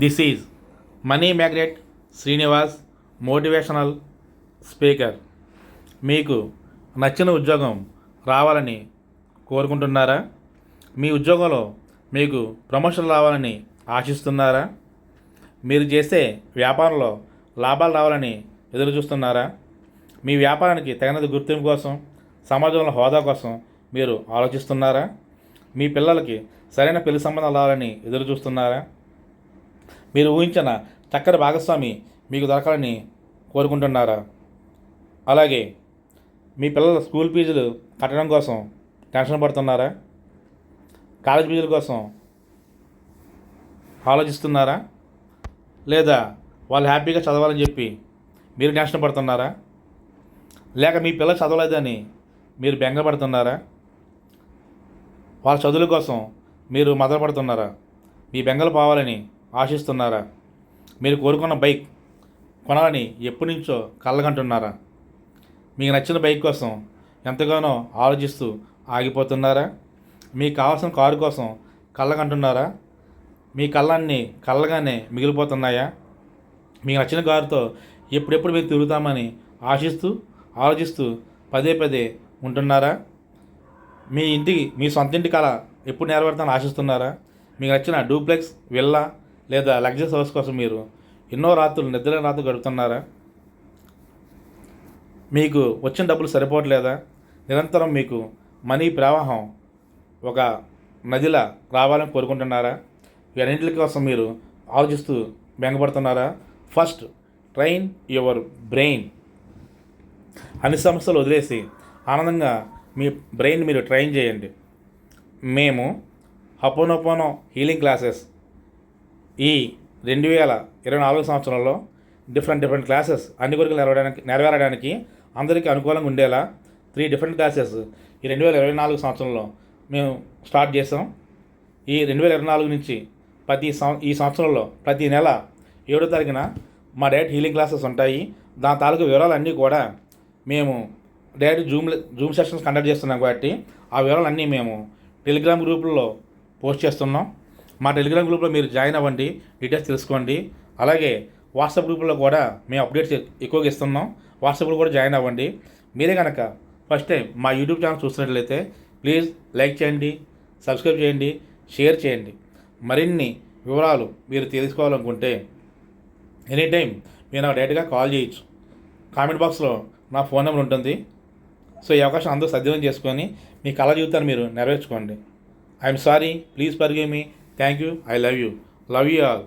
This is money magnet Srinivas motivational speaker. మీకు నచ్చిన ఉద్యోగం రావాలని కోరుకుంటున్నారా? మీ ఉద్యోగంలో మీకు ప్రమోషన్ రావాలని ఆశిస్తున్నారా? మీరు చేసే వ్యాపారంలో లాభాలు రావాలని ఎదురు చూస్తున్నారా? మీ వ్యాపారానికి తగినంత గుర్తింపు కోసం, సమాజంలో హోదా కోసం మీరు ఆలోచిస్తున్నారా? మీ పిల్లలకి సరైన పెళ్లి సంబంధాలు రావాలని ఎదురు చూస్తున్నారా? మీరు ఊహించిన చక్కటి భాగస్వామి మీకు దొరకాలని కోరుకుంటున్నారా? అలాగే మీ పిల్లల స్కూల్ ఫీజులు కట్టడం కోసం టెన్షన్ పడుతున్నారా? కాలేజ్ ఫీజుల కోసం ఆలోచిస్తున్నారా? లేదా వాళ్ళు హ్యాపీగా చదవాలని చెప్పి మీరు టెన్షన్ పడుతున్నారా? లేక మీ పిల్లలు చదవలేదని మీరు బెంగపడుతున్నారా? వాళ్ళ చదువుల కోసం మీరు మదనపడుతున్నారా? మీ బెంగలు పోవాలని ఆశిస్తున్నారా? మీరు కోరుకున్న బైక్ కొనాలని ఎప్పటి నుంచో కళ్ళగంటున్నారా? మీకు నచ్చిన బైక్ కోసం ఎంతగానో ఆలోచిస్తూ ఆగిపోతున్నారా? మీకు కావాల్సిన కారు కోసం కళ్ళగంటున్నారా? మీ కళ్ళన్నీ కళ్ళగానే మిగిలిపోతున్నాయా? మీకు నచ్చిన కారుతో ఎప్పుడెప్పుడు మీరు తిరుగుతామని ఆలోచిస్తూ పదే పదే ఉంటున్నారా? మీ సొంత ఇంటి కళ ఎప్పుడు నెరవేరుతామని ఆశిస్తున్నారా? మీకు నచ్చిన డూప్లెక్స్ విల్లా లేదా లగ్జరీస్ హౌస్ కోసం మీరు ఎన్నో రాత్రులు నిద్ర రాత్రులు గడుపుతున్నారా? మీకు వచ్చిన డబ్బులు సరిపోవట్లేదా? నిరంతరం మీకు మనీ ప్రవాహం ఒక నదిలా రావాలని కోరుకుంటున్నారా? వీటన్నింటి కోసం మీరు ఆలోచిస్తూ బెంగపడుతున్నారా? First train your brain. అన్ని సమస్యలు వదిలేసి ఆనందంగా మీ బ్రెయిన్ మీరు ట్రైన్ చేయండి. మేము హపోనోపోనో హీలింగ్ క్లాసెస్ ఈ 2024 సంవత్సరంలో డిఫరెంట్ క్లాసెస్ అన్ని కోరికలు నెరవేరడానికి అందరికీ అనుకూలంగా ఉండేలా 3 డిఫరెంట్ క్లాసెస్ ఈ 2024 సంవత్సరంలో మేము స్టార్ట్ చేసాం. ఈ 2024 నుంచి ఈ సంవత్సరంలో ప్రతి నెల 7వ తారీఖున మా డైరెక్ట్ హీలింగ్ క్లాసెస్ ఉంటాయి. దాని తాలూకు వివరాలన్నీ కూడా మేము డైరెక్ట్ జూమ్ సెషన్స్ కండక్ట్ చేస్తున్నాం కాబట్టి ఆ వివరాలన్నీ మేము టెలిగ్రామ్ గ్రూపుల్లో పోస్ట్ చేస్తున్నాం. మా టెలిగ్రామ్ గ్రూప్లో మీరు జాయిన్ అవ్వండి, డీటెయిల్స్ తెలుసుకోండి. అలాగే వాట్సాప్ గ్రూపుల్లో కూడా మేము అప్డేట్స్ ఎక్కువగా ఇస్తున్నాం. వాట్సాప్లో కూడా జాయిన్ అవ్వండి. మీరే కనుక ఫస్ట్ టైం మా యూట్యూబ్ ఛానల్ చూస్తున్నట్లయితే ప్లీజ్ లైక్ చేయండి, సబ్స్క్రైబ్ చేయండి, షేర్ చేయండి. మరిన్ని వివరాలు మీరు తెలుసుకోవాలనుకుంటే ఎనీ టైం మీరు నాకు డైరెక్ట్గా కాల్ చేయొచ్చు. కామెంట్ బాక్స్లో నా ఫోన్ నెంబర్ ఉంటుంది. సో ఈ అవకాశం అందరూ సద్వినియోగం చేసుకొని మీ కళ జీవితాన్ని మీరు నెరవేర్చుకోండి. I'm sorry, please forgive me. Thank you, I love you all.